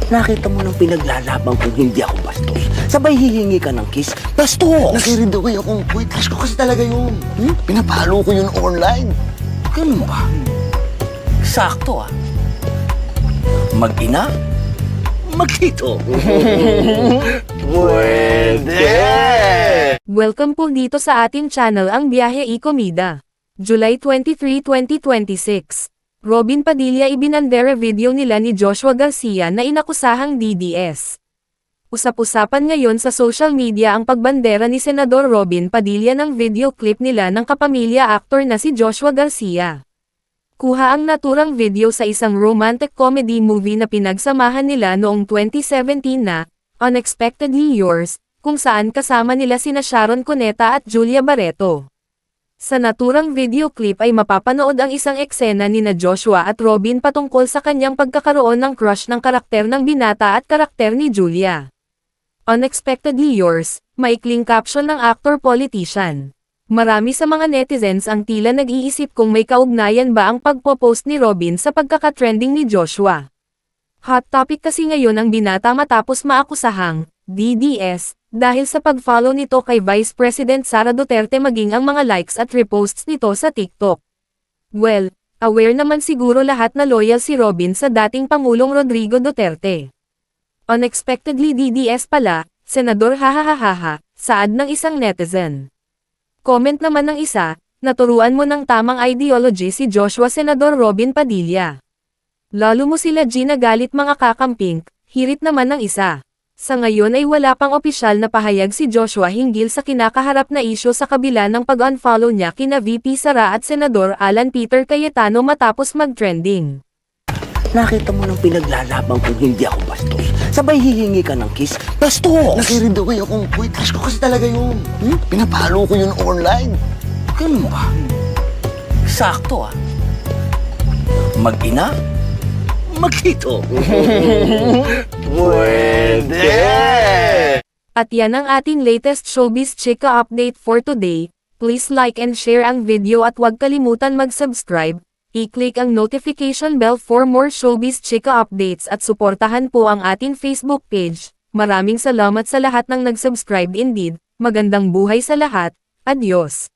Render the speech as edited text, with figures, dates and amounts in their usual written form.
Nakita mo nang pinaglalaban kung hindi ako bastos. Sabay hihingi ka ng kiss. Bastos! Nagre-read akong point. Crush ko kasi talaga yun. Pinapalo ko yun online. Ganun ba? Sakto ah. Mag-ina? Magkito. Pwede! Welcome po dito sa ating channel ang Biyahe Comida. July 23, 2026. Robin Padilla ibinandera video nila ni Joshua Garcia na inakusahang DDS. Usap-usapan ngayon sa social media ang pagbandera ni Senador Robin Padilla ng video clip nila ng kapamilya actor na si Joshua Garcia. Kuha ang naturang video sa isang romantic comedy movie na pinagsamahan nila noong 2017 na Unexpectedly Yours, kung saan kasama nila sina Sharon Cuneta at Julia Barreto. Sa naturang video clip ay mapapanood ang isang eksena nina Joshua at Robin patungkol sa kanyang pagkakaroon ng crush ng karakter ng binata at karakter ni Julia. Unexpectedly Yours, maikling caption ng actor-politician. Marami sa mga netizens ang tila nag-iisip kung may kaugnayan ba ang pagpo-post ni Robin sa pagkakatrending ni Joshua. Hot topic kasi ngayon ang binata matapos maakusahang DDS, dahil sa pag-follow nito kay Vice President Sara Duterte maging ang mga likes at reposts nito sa TikTok. Well, aware naman siguro lahat na loyal si Robin sa dating Pangulong Rodrigo Duterte. Unexpectedly DDS pala, Senador hahahaha, saad ng isang netizen. Comment naman ng isa, naturuan mo ng tamang ideology si Joshua Senador Robin Padilla. Lalo mo sila ginagalit mga kakamping, hirit naman ng isa. Sa ngayon ay wala pang opisyal na pahayag si Joshua hinggil sa kinakaharap na isyu sa kabila ng pag-unfollow niya kina VP Sara at Senador Alan Peter Cayetano matapos mag-trending. Nakita mo nang pinaglalaban kung hindi ako bastos. Sabay hihingi ka ng kiss. Bastos! Nagre-read akong point. Crush ko kasi talaga yun. Pinapalo ko yun online. Ganun ba? Sakto ah. Mag-ina? Magkito. Pwede! At yan ang ating latest showbiz chika update for today. Please like and share ang video at huwag kalimutan mag-subscribe. I-click ang notification bell for more showbiz chika updates at suportahan po ang ating Facebook page. Maraming salamat sa lahat ng nag-subscribe indeed. Magandang buhay sa lahat. Adios!